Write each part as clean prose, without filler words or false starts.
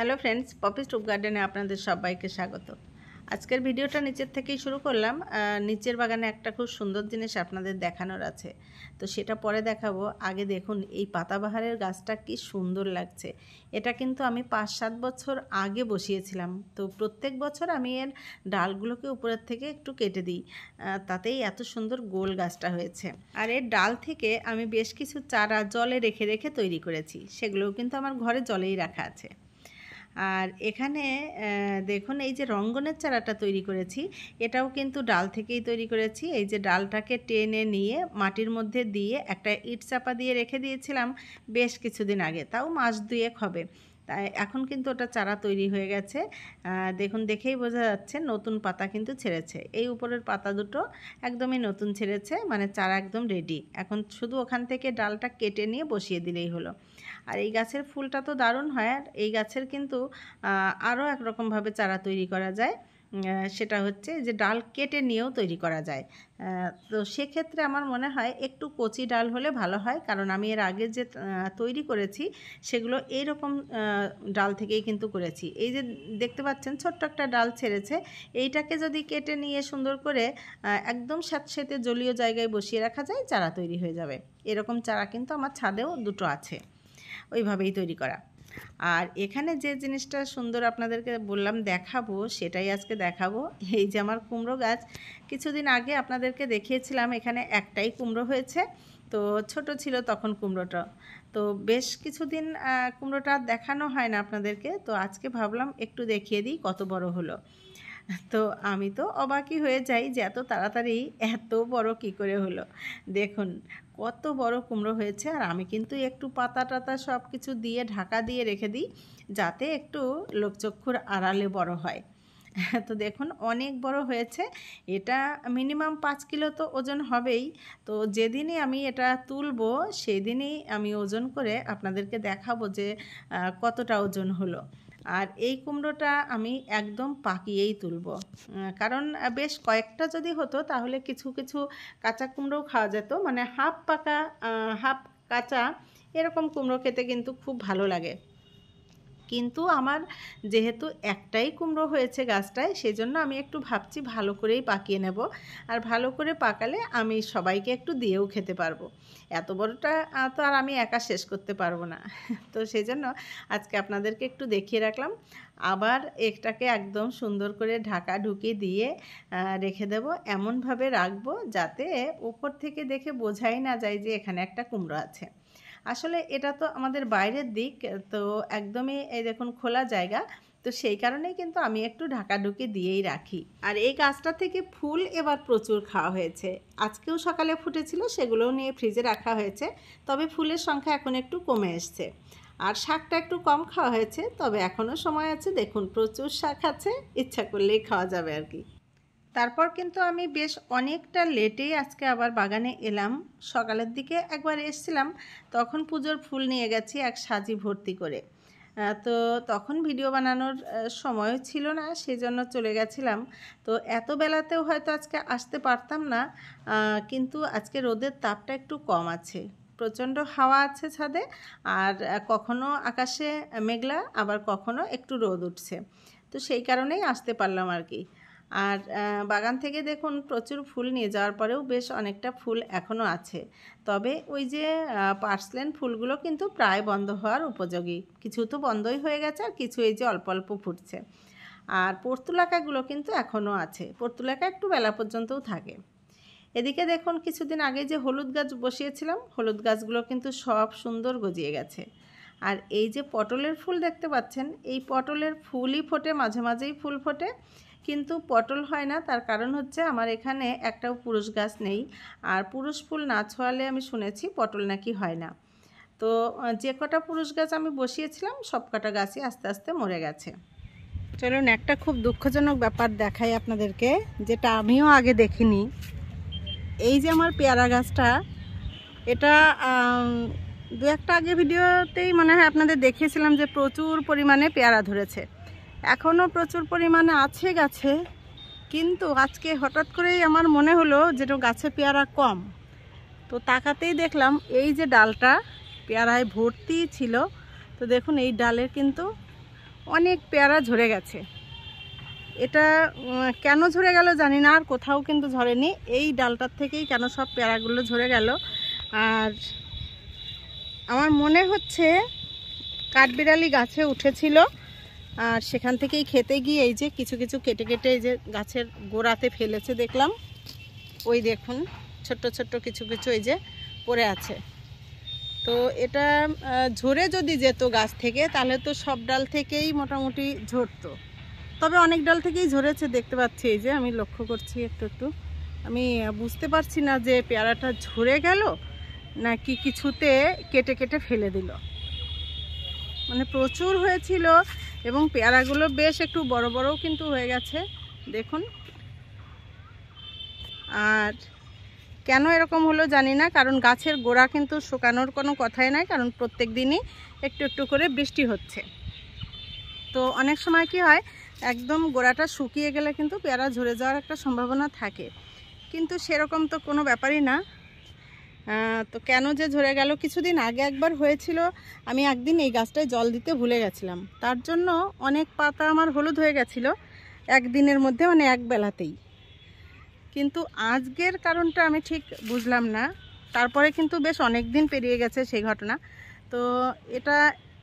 Hello friends, poppy stoop গার্ডেনে আপনাদের সবাইকে স্বাগত। আজকের ভিডিওটা নিচের থেকেই শুরু করলাম। নিচের বাগানে একটা খুব সুন্দর জিনিস আপনাদের দেখানোর আছে, তো সেটা পরে দেখাবো। আগে দেখুন এই পাতাবাহারের গাছটা কি সুন্দর লাগছে। এটা কিন্তু আমি 5-7 বছর আগে বসিয়েছিলাম। তো প্রত্যেক বছর আমি এর ডালগুলোকে উপরের থেকে একটু কেটে দিই, তাতেই এত সুন্দর গোল গাছটা হয়েছে। আর এর ডাল থেকে আমি বেশ কিছু চারা জলে রেখে রেখে তৈরি করেছি, সেগুলোও কিন্তু আমার ঘরে জলেই রাখা আছে। আর এখানে দেখুন এই যে রঙ্গনের চারাটা তৈরি করেছি, এটাও কিন্তু ডাল থেকেই তৈরি করেছি। এই যে ডালটাকে টেনে নিয়ে মাটির মধ্যে দিয়ে একটা ইট চাপা দিয়ে রেখে দিয়েছিলাম বেশ কিছুদিন আগে, তাও মাস 2 হবে। তাই এখন কিন্তু ওটা চারা তৈরি হয়ে গেছে। দেখুন, দেখেই বোঝা যাচ্ছে নতুন পাতা কিন্তু ছেড়েছে। এই উপরের পাতা দুটো একদমই নতুন ছেড়েছে, মানে চারা একদম রেডি। এখন শুধু ওখান থেকে ডালটা কেটে নিয়ে বসিয়ে দিলেই হলো। আর এই গাছের ফুলটা তো দারুণ হয়। আর এই গাছের কিন্তু আরও একরকমভাবে চারা তৈরি করা যায়, সেটা হচ্ছে যে ডাল কেটে নিয়েও তৈরি করা যায়। তো সেক্ষেত্রে আমার মনে হয় একটু কচি ডাল হলে ভালো হয়, কারণ আমি এর আগে যে তৈরি করেছি সেগুলো এইরকম ডাল থেকেই কিন্তু করেছি। এই যে দেখতে পাচ্ছেন ছোট্ট একটা ডাল ছেড়েছে, এইটাকে যদি কেটে নিয়ে সুন্দর করে একদম স্যাঁতসেঁতে জলীয় জায়গায় বসিয়ে রাখা যায়, চারা তৈরি হয়ে যাবে। এরকম চারা কিন্তু আমার ছাদেও দুটো আছে, ওইভাবেই তৈরি করা। আর এখানে যে জিনিসটা সুন্দর আপনাদেরকে বললাম দেখাবো, সেটাই আজকে দেখাবো। এই যে আমার কুমড়ো গাছ, কিছুদিন আগে আপনাদেরকে দেখিয়েছিলাম এখানে একটাই কুমড়ো হয়েছে। তো ছোট ছিল তখন কুমড়োটা, তো বেশ কিছুদিন কুমড়োটা দেখানো হয় না আপনাদেরকে। তো আজকে ভাবলাম একটু দেখিয়ে দিই কত বড় হলো। তো আমি তো অবাকই হয়ে যাই যে এত তাড়াতাড়ি এত বড় কী করে হলো। দেখুন কত বড় কুমড়ো হয়েছে। আর আমি কিন্তু একটু পাতা টাতা সব কিছু দিয়ে ঢাকা দিয়ে রেখে দিই, যাতে একটু লোকচক্ষুর আড়ালে বড় হয়। তো দেখুন অনেক বড় হয়েছে। এটা মিনিমাম 5 কিলো তো ওজন হবেই। তো যেদিনই আমি এটা তুলবো সেদিনই আমি ওজন করে আপনাদেরকে দেখাবো যে কতটা ওজন হলো। আর এই কুমড়োটা আমি একদম পাকিয়েই তুলব, কারণ বেশ কয়েকটা যদি হতো তাহলে কিছু কিছু কাঁচা কুমড়োও খাওয়া যেত, মানে হাফ পাকা হাফ কাঁচা এরকম কুমড়ো খেতে কিন্তু খুব ভালো লাগে। কিন্তু আমার যেহেতু একটাই কুমড়ো হয়েছে গাছটায়, সেজন্য আমি একটু ভাবছি ভালো করেই পাকিয়ে নেব। আর ভালো করে পাকালে আমি সবাইকে একটু দিয়েও খেতে পারবো। এত বড়টা তো আর আমি একা শেষ করতে পারবো না। তো সেই জন্য আজকে আপনাদেরকে একটু দেখিয়ে রাখলাম। আবার এটাকে একদম সুন্দর করে ঢাকা ঢুকিয়ে দিয়ে রেখে দেব। এমনভাবে রাখবো যাতে উপর থেকে দেখে বোঝাই না যায় যে এখানে একটা কুমড়ো আছে। আসলে এটা তো আমাদের বাইরের দিক, তো একদমই এই দেখুন খোলা জায়গা, তো সেই কারণেই কিন্তু আমি একটু ঢাকাঢুকি দিয়েই রাখি। আর এই গাছটা থেকে ফুল এবার প্রচুর খাওয়া হয়েছে। আজকেও সকালে ফুটেছিল, সেগুলোও নিয়ে ফ্রিজে রাখা হয়েছে। তবে ফুলের সংখ্যা এখন একটু কমে এসছে। আর শাকটা একটু কম খাওয়া হয়েছে, তবে এখনও সময় আছে। দেখুন প্রচুর শাক আছে, ইচ্ছা করলেই খাওয়া যাবে আর কি। তারপর কিন্তু আমি বেশ অনেকটা লেটেই আজকে আবার বাগানে এলাম। সকালের দিকে একবার এসেছিলাম, তখন পুজোর ফুল নিয়ে গেছি এক সাজি ভর্তি করে। তো তখন ভিডিও বানানোর সময়ও ছিল না, সেজন্য চলে গেছিলাম। তো এত বেলাতেও হয়তো আজকে আসতে পারতাম না, কিন্তু আজকে রোদের তাপটা একটু কম আছে, প্রচণ্ড হাওয়া আছে ছাদে। আর কখনো আকাশে মেঘলা, আবার কখনো একটু রোদ উঠছে। তো সেই কারণেই আসতে পারলাম আর কি। আর বাগান থেকে দেখুন প্রচুর ফুল নিয়ে যাওয়ার পরেও বেশ অনেকটা ফুল এখনও আছে। তবে ওই যে পার্সলেন ফুলগুলো কিন্তু প্রায় বন্ধ হওয়ার উপযোগী। কিছু তো বন্ধই হয়ে গেছে, আর কিছু এই যে অল্প অল্প ফুটছে। আর পর্তুলাকাগুলো কিন্তু এখনও আছে। পর্তুলাকা একটু বেলা পর্যন্তও থাকে। এদিকে দেখুন কিছুদিন আগে যে হলুদ গাছ বসিয়েছিলাম, হলুদ গাছগুলো কিন্তু সব সুন্দর গজিয়ে গেছে। আর এই যে পটলের ফুল দেখতে পাচ্ছেন, এই পটলের ফুলই ফোটে, মাঝে মাঝেই ফুল ফোটে, কিন্তু পটল হয় না। তার কারণ হচ্ছে আমার এখানে একটাও পুরুষ গাছ নেই। আর পুরুষ ফুল না ছোঁয়ালে আমি শুনেছি পটল নাকি হয় না। তো যে কটা পুরুষ গাছ আমি বসিয়েছিলাম সব কটা গাছই আস্তে আস্তে মরে গেছে। চলুন একটা খুব দুঃখজনক ব্যাপার দেখাই আপনাদেরকে, যেটা আমিও আগে দেখিনি। এই যে আমার পেয়ারা গাছটা, এটা দু একটা আগে ভিডিওতেই মনে হয় আপনাদের দেখিয়েছিলাম যে প্রচুর পরিমাণে পেয়ারা ধরেছে। এখনও প্রচুর পরিমাণে আছে গাছে, কিন্তু আজকে হঠাৎ করেই আমার মনে হলো যে গাছে পেয়ারা কম। তো তাকাতেই দেখলাম এই যে ডালটা পেয়ারায় ভর্তি ছিল। তো দেখুন এই ডালের কিন্তু অনেক পেয়ারা ঝরে গেছে। এটা কেন ঝরে গেল জানি না, আর কোথাও কিন্তু ঝরেনি, এই ডালটার থেকেই কেন সব পেয়ারাগুলো ঝরে গেল। আর আমার মনে হচ্ছে কাঠবিড়ালি গাছে উঠেছিল, আর সেখান থেকেই খেতে গিয়ে এই যে কিছু কিছু কেটে কেটে এই যে গাছের গোড়াতে ফেলেছে দেখলাম। ওই দেখুন ছোট্ট ছোট্ট কিছু কিছু এই যে পড়ে আছে। তো এটা ঝরে যদি যেত গাছ থেকে তাহলে তো সব ডাল থেকেই মোটামুটি ঝরতো, তবে অনেক ডাল থেকেই ঝরেছে দেখতে পাচ্ছি। এই যে আমি লক্ষ্য করছি একটু একটু, আমি বুঝতে পারছি না যে পেয়ারাটা ঝরে গেল নাকি কিছুতে কেটে কেটে ফেলে দিল। মানে প্রচুর হয়েছিল এবং পেয়ারাগুলো বেশ একটু বড় বড়ও কিন্তু হয়ে গেছে দেখুন। আর কেন এরকম হলো জানি না, কারণ গাছের গোড়া কিন্তু শুকানোর কোনো কথাই নাই, কারণ প্রত্যেক দিনই একটু একটু করে বৃষ্টি হচ্ছে। তো অনেক সময় কি হয়, একদম গোড়াটা শুকিয়ে গেলে কিন্তু পেয়ারা ঝরে যাওয়ার একটা সম্ভাবনা থাকে, কিন্তু সেরকম তো কোনো ব্যাপারই না। তো কেন যে ঝরে গেল, কিছুদিন আগে একবার হয়েছিল, আমি একদিন এই গাছটায় জল দিতে ভুলে গেছিলাম, তার জন্য অনেক পাতা আমার হলুদ হয়ে গেছিলো একদিনের মধ্যে, মানে এক বেলাতেই। কিন্তু আজকের কারণটা আমি ঠিক বুঝলাম না, তারপরে কিন্তু বেশ অনেক দিন পেরিয়ে গেছে সেই ঘটনা। তো এটা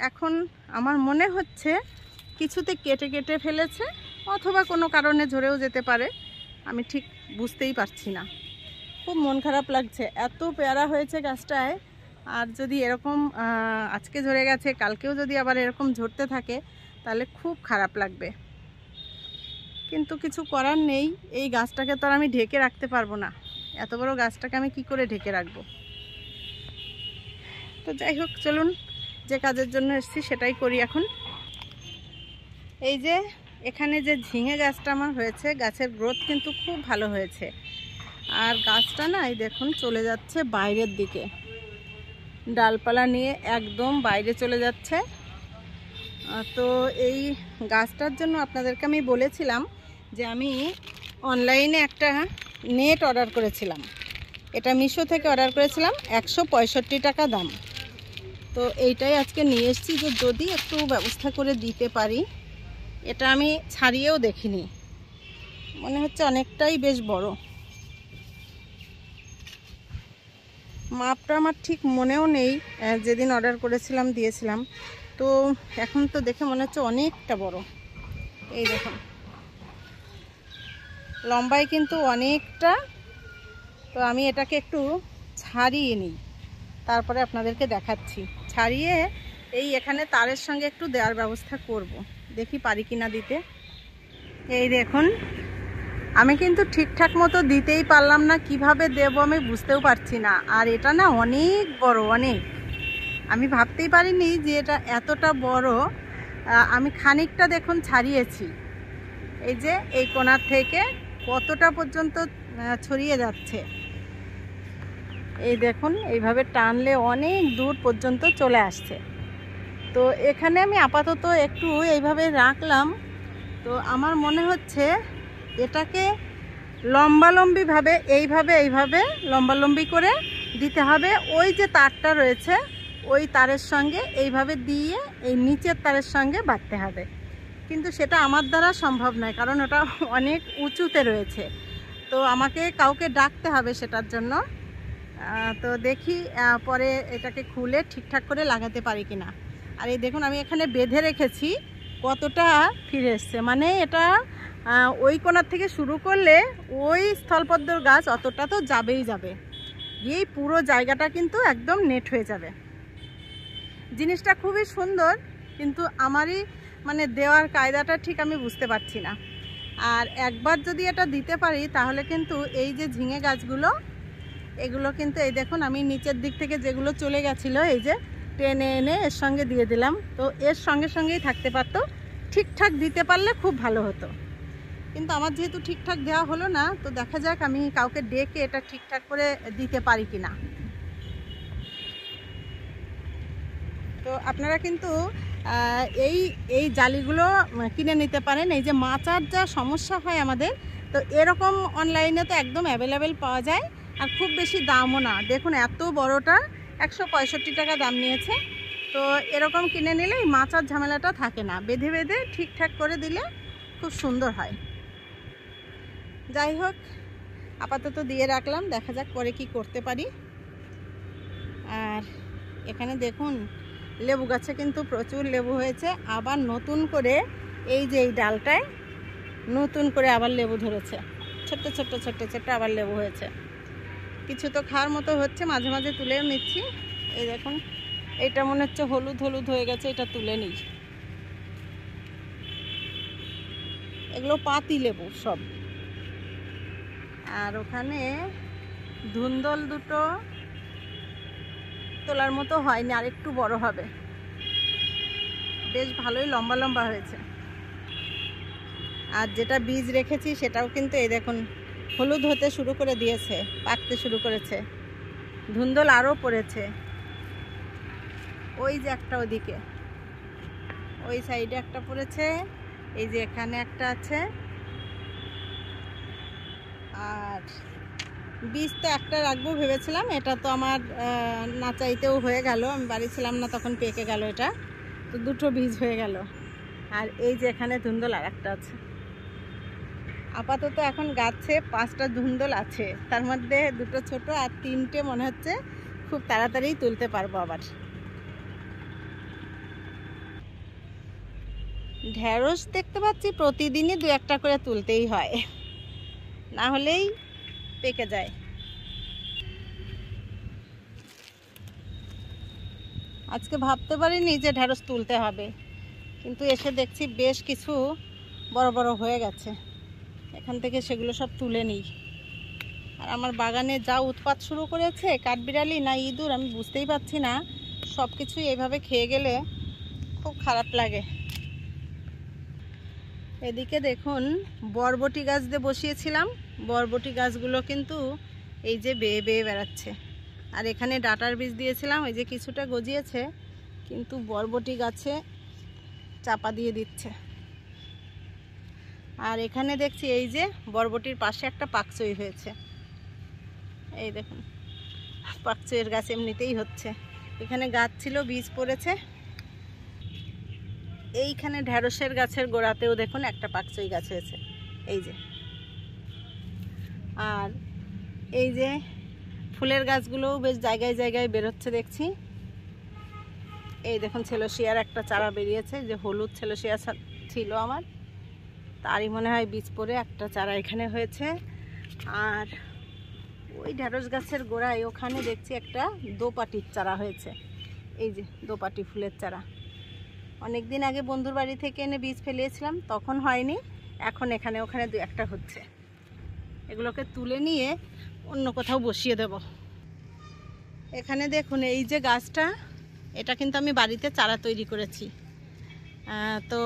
এখন আমার মনে হচ্ছে কিছুতে কেটে কেটে ফেলেছে, অথবা কোনো কারণে ঝরেও যেতে পারে, আমি ঠিক বুঝতেই পারছি না। খুব মন খারাপ লাগছে, এত পেয়ারা হয়েছে গাছটায়, আর যদি এরকম আজকে ঝরে গেছে, কালকেও যদি আবার এরকম ঝরতে থাকে তাহলে খুব খারাপ লাগবে। কিন্তু কিছু করার নেই, এই গাছটাকে তো আর আমি ঢেকে রাখতে পারবো না, এত বড় গাছটাকে আমি কি করে ঢেকে রাখবো। তো যাই হোক, চলুন যে কাজের জন্য এসেছি সেটাই করি এখন। এই যে এখানে যে ঝিঙে গাছটা আমার হয়েছে, গাছের গ্রোথ কিন্তু খুব ভালো হয়েছে, আর গাছটা না এই দেখুন চলে যাচ্ছে বাইরের দিকে, ডালপালা নিয়ে একদম বাইরে চলে যাচ্ছে। তো এই গাছটার জন্য আপনাদেরকে আমি বলেছিলাম যে আমি অনলাইনে একটা নেট অর্ডার করেছিলাম, এটা মিশো থেকে অর্ডার করেছিলাম, 165 টাকা দাম। তো এইটাই আজকে নিয়ে এসেছি, যে যদি একটু ব্যবস্থা করে দিতে পারি। এটা আমি ছাড়িয়েও দেখিনি, মনে হচ্ছে অনেকটাই বেশ বড়, মাপটা আমার ঠিক মনেও নেই, যেদিন অর্ডার করেছিলাম দিয়েছিলাম। তো এখন তো দেখে মনে হচ্ছে অনেকটা বড়। এই দেখুন লম্বায় কিন্তু অনেকটা। তো আমি এটাকে একটু ছাড়িয়ে নিই, তারপরে আপনাদেরকে দেখাচ্ছি। ছাড়িয়ে এই এখানে তারের সঙ্গে একটু দেওয়ার ব্যবস্থা করব, দেখি পারি কিনা দিতে। এই দেখুন আমি কিন্তু ঠিকঠাক মতো দিতেই পারলাম না, কিভাবে দেব আমি বুঝতেও পারছি না। আর এটা না অনেক বড়, অনেক, আমি ভাবতেই পারিনি যে এটা এতটা বড়। আমি খানিকটা দেখুন ছাড়িয়েছি, এই যে এই কোণার থেকে কতটা পর্যন্ত ছড়িয়ে যাচ্ছে। এই দেখুন এইভাবে টানলে অনেক দূর পর্যন্ত চলে আসছে। তো এখানে আমি আপাতত একটু এইভাবে রাখলাম। তো আমার মনে হচ্ছে এটাকে লম্বালম্বিভাবে এইভাবে লম্বালম্বি করে দিতে হবে। ওই যে তারটা রয়েছে ওই তারের সঙ্গে এইভাবে দিয়ে এই নিচের তারের সঙ্গে বাঁধতে হবে, কিন্তু সেটা আমার দ্বারা সম্ভব নয়, কারণ ওটা অনেক উঁচুতে রয়েছে। তো আমাকে কাউকে ডাকতে হবে সেটার জন্য। তো দেখি পরে এটাকে খুলে ঠিকঠাক করে লাগাতে পারি কিনা। আর এই দেখুন আমি এখানে বেঁধে রেখেছি, কতটা ফিরে এসছে, মানে এটা ওই কোণার থেকে শুরু করলে ওই স্থলপদ্মর গাছ অতটা তো যাবেই যাবে, এই পুরো জায়গাটা কিন্তু একদম নেট হয়ে যাবে। জিনিসটা খুবই সুন্দর, কিন্তু আমারই মানে দেওয়ার কায়দাটা ঠিক আমি বুঝতে পারছি না। আর একবার যদি এটা দিতে পারি তাহলে কিন্তু এই যে ঝিঙে গাছগুলো, এগুলো কিন্তু এই দেখুন আমি নিচের দিক থেকে যেগুলো চলে গেছিলো এই যে টেনে এনে এর সঙ্গে দিয়ে দিলাম, তো এর সঙ্গে সঙ্গেই থাকতে পারতো। ঠিকঠাক দিতে পারলে খুব ভালো হতো, কিন্তু আমার যেহেতু ঠিকঠাক দেওয়া হলো না, তো দেখা যাক আমি কাউকে ডেকে এটা ঠিকঠাক করে দিতে পারি কিনা। তো আপনারা কিন্তু এই জালিগুলো কিনে নিতে পারেন। এই যে মাচার যা সমস্যা হয় আমাদের, তো এরকম অনলাইনে তো একদম অ্যাভেলেবেল পাওয়া যায়, আর খুব বেশি দামও না। দেখুন এত বড়টা 165 টাকা দাম নিয়েছে। তো এরকম কিনে নিলে এই মাচার ঝামেলাটা থাকে না, বেঁধে বেঁধে ঠিকঠাক করে দিলে খুব সুন্দর হয়। যাই হোক, আপাতত দিয়ে রাখলাম, দেখা যাক পরে কি করতে পারি। আর এখানে দেখুন লেবু গাছে কিন্তু প্রচুর লেবু হয়েছে, আবার নতুন করে এই যে এই ডালটায় নতুন করে আবার লেবু ধরেছে, ছোট্ট ছোট্ট ছোট্ট ছোট্ট আবার লেবু হয়েছে। কিছু তো খাওয়ার মতো হচ্ছে, মাঝে মাঝে তুলেও নিচ্ছি। এই দেখুন এটা মনে হচ্ছে হলুদ হলুদ হয়ে গেছে, এটা তুলে নিই। এগুলো পাতি লেবু সব। আর ওখানে ধুন্দল দুটো তোলার মতো হয়নি, আর একটু বড় হবে, বেশ ভালোই লম্বা লম্বা হয়েছে। আর যেটা বীজ রেখেছি সেটাও কিন্তু এই দেখুন হলুদ হতে শুরু করে দিয়েছে, পাকতে শুরু করেছে। ধুন্দল আরও পড়েছে, ওই যে একটা ওদিকে ওই সাইডে একটা পড়েছে, এই যে এখানে একটা আছে। আর বীজ তো একটা রাখবো ভেবেছিলাম, এটা তো আমার না চাইতেও হয়ে গেল, আমি বাড়ি ছিলাম না তখন পেকে গেল, এটা তো দুটো বীজ হয়ে গেল। আর এই যে এখানে ধুন্দল আর একটা আছে। আপাতত এখন গাছে 5টা ধুন্দল আছে, তার মধ্যে দুটো ছোট আর 3টে মনে হচ্ছে খুব তাড়াতাড়ি তুলতে পারবো। আবার ঢেঁড়স দেখতে পাচ্ছি প্রতিদিনই 2-1টা করে তুলতেই হয়, না হলেই পেকে যায়। আজকে ভাবতে পারিনি যে ঢেঁড়স তুলতে হবে, কিন্তু এসে দেখছি বেশ কিছু বড় বড় হয়ে গেছে, এখান থেকে সেগুলো সব তুলে নিই। আর আমার বাগানে যা উৎপাত শুরু করেছে, কাঠবিড়ালি না ইঁদুর আমি বুঝতেই পারছি না, সব কিছু এইভাবে খেয়ে গেলে খুব খারাপ লাগে। এদিকে দেখুন বরবটি গাছ দিয়ে বসিয়েছিলাম, বরবটি গাছগুলো কিন্তু এই যে বেয়ে বেয়ে বেড়াচ্ছে। আর এখানে ডাটার বীজ দিয়েছিলাম, এই যে কিছুটা গজিয়েছে, কিন্তু বরবটি গাছে চাপা দিয়ে দিচ্ছে। আর এখানে দেখছি এই যে বরবটির পাশে একটা পাকচই হয়েছে, এই দেখুন পাকচইয়ের গাছ এমনিতেই হচ্ছে। এখানে গাছ ছিল, বীজ পড়েছে। এইখানে ঢেঁড়সের গাছের গোড়াতেও দেখুন একটা পাকচই গাছ হয়েছে, এই যে। আর এই যে ফুলের গাছগুলোও বেশ জায়গায় জায়গায় বেরোচ্ছে দেখছি। এই দেখুন ছেলসিয়ার একটা চারা বেরিয়েছে, যে হলুদ ছেলসিয়া ছিল আমার, তারই মনে হয় বীজ পড়ে একটা চারা এখানে হয়েছে। আর ওই ঢেঁড়স গাছের গোড়ায় ওখানে দেখছি একটা দোপাটির চারা হয়েছে, এই যে দোপাটি ফুলের চারা। অনেক দিন আগে বন্ধুর বাড়ি থেকে এনে বীজ ফেলিয়েছিলাম, তখন হয়নি, এখন এখানে ওখানে 2-1টা হচ্ছে। এগুলোকে তুলে নিয়ে অন্য কোথাও বসিয়ে দেব। এখানে দেখুন এই যে গাছটা, এটা কিন্তু আমি বাড়িতে চারা তৈরি করেছি। তো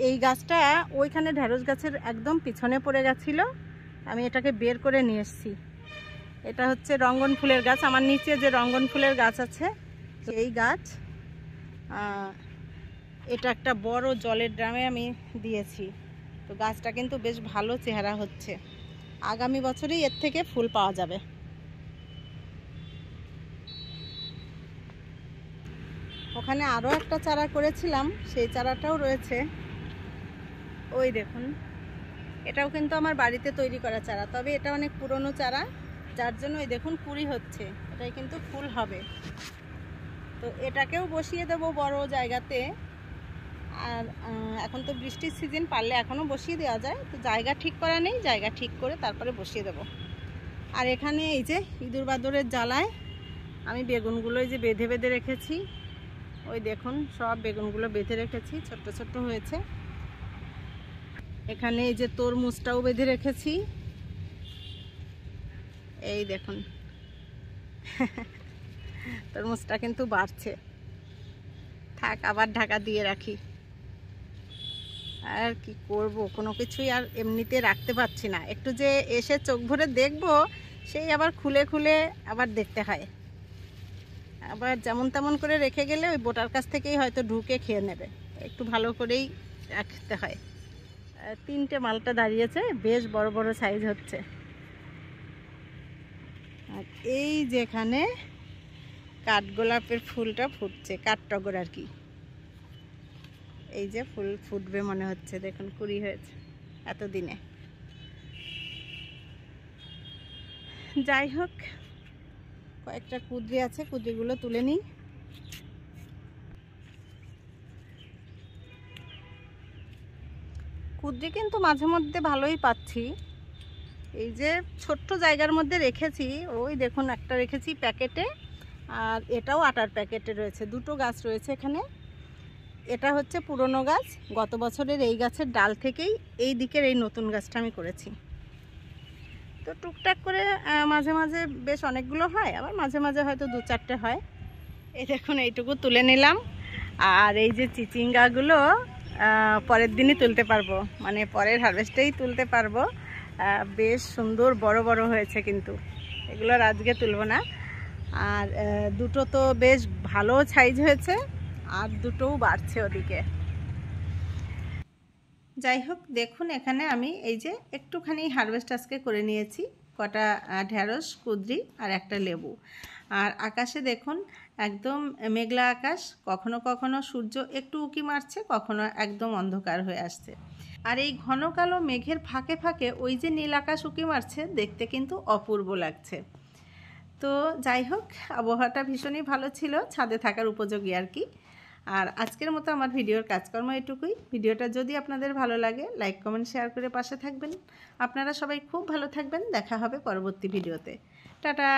এই গাছটা ওইখানে ঢেঁড়স গাছের একদম পিছনে পড়ে গেছিলো, আমি এটাকে বের করে নিয়ে এসেছি। এটা হচ্ছে রঙ্গন ফুলের গাছ, আমার নিচে যে রঙ্গন ফুলের গাছ আছে এই গাছ। এটা একটা বড় জলের ড্রামে আমি দিয়েছি, তো গাছটা কিন্তু বেশ ভালো চেহারা হচ্ছে, আগামী বছরেই এর থেকে ফুল পাওয়া যাবে। ওখানে আরও একটা চারা করেছিলাম, সেই চারাটাও রয়েছে, ওই দেখুন। এটাও কিন্তু আমার বাড়িতে তৈরি করা চারা, তবে এটা অনেক পুরনো চারা, যার জন্য ওই দেখুন কুঁড়ি হচ্ছে, এটাই কিন্তু ফুল হবে। তো এটাকেও বসিয়ে দেব বড় জায়গাতে। আর এখন তো বৃষ্টির সিজন, পারলে এখনও বসিয়ে দেওয়া যায়, তো জায়গা ঠিক করা নেই, জায়গা ঠিক করে তারপরে বসিয়ে দেব। আর এখানে এই যে ইঁদুর বাদরের জ্বালায় আমি বেগুনগুলো এই যে বেঁধে বেঁধে রেখেছি, ওই দেখুন সব বেগুনগুলো বেঁধে রেখেছি, ছোট্ট ছোট্ট হয়েছে। এখানে এই যে তরমুজটাও বেঁধে রেখেছি, এই দেখুন তরমুজটা কিন্তু বাড়ছে, থাক আবার ঢাকা দিয়ে রাখি। আর কি করব, কোনো কিছুই আর এমনিতে রাখতে পারছি না, একটু যে এসে চোখ ভরে দেখব, সেই আবার খুলে খুলে আবার দেখতে হয়। আবার যেমন তেমন করে রেখে গেলে ওই বোটার কাছ থেকেই হয়তো ঢুকে খেয়ে নেবে, একটু ভালো করেই রাখতে হয়। 3টে মালটা দাঁড়িয়েছে, বেশ বড় বড় সাইজ হচ্ছে। আর এই যেখানে কাঠগোলাপের ফুলটা ফুটছে, কাঠটগর আর কি। এই যে ফুল ফুটবে মনে হচ্ছে, দেখুন কুড়ি হয়েছে এতদিনে। যাই হোক, কয়েকটা কুঁদরি আছে, কুঁদরিগুলো তুলে নিই। কুঁদরি কিন্তু মাঝে মধ্যে ভালোই পাচ্ছি। এই যে ছোট্ট জায়গার মধ্যে রেখেছি, ওই দেখুন একটা রেখেছি প্যাকেটে, আর এটাও আটার প্যাকেটে রয়েছে। দুটো গাছ রয়েছে এখানে। এটা হচ্ছে পুরনো গাছ, গত বছরের এই গাছের ডাল থেকেই এই দিকের এই নতুন গাছটা আমি করেছি। তো টুকটাক করে মাঝে মাঝে বেশ অনেকগুলো হয়, আবার মাঝে মাঝে হয়তো 2-4টে হয়। এই দেখুন এইটুকু তুলে নিলাম। আর এই যে চিচিঙ্গাগুলো পরের দিনই তুলতে পারবো, মানে পরের হারভেস্টেই তুলতে পারবো। বেশ সুন্দর বড় বড় হয়েছে, কিন্তু এগুলো আজকে তুলব না। আর দুটো তো বেশ ভালো সাইজ হয়েছে, আর দুটোও বাড়ছে ওদিকে। যাই হোক, দেখুন এখানে আমি এই যে একটুখানি হারভেস্ট আজকে করে নিয়েছি, কটা ঢ্যাঁড়স, কুঁদরি আর একটা লেবু। আর আকাশে দেখুন একদম মেঘলা আকাশ, কখনো কখনো সূর্য একটু উঁকি মারছে, কখনো একদম অন্ধকার হয়ে আসছে। আর এই ঘন কালো মেঘের ফাঁকে ফাঁকে ওই যে নীল আকাশ উঁকি মারছে, দেখতে কিন্তু অপূর্ব লাগছে। তো যাই হোক, আবহাওয়াটা ভীষণই ভালো ছিল, ছাদে থাকার উপযোগী আর কি। আর আজকের মতো আমার ভিডিওর কাজকর্ম এটুকুই। ভিডিওটা যদি আপনাদের ভালো লাগে, লাইক কমেন্ট শেয়ার করে পাশে থাকবেন। আপনারা সবাই খুব ভালো থাকবেন। দেখা হবে পরবর্তী ভিডিওতে। টাটা।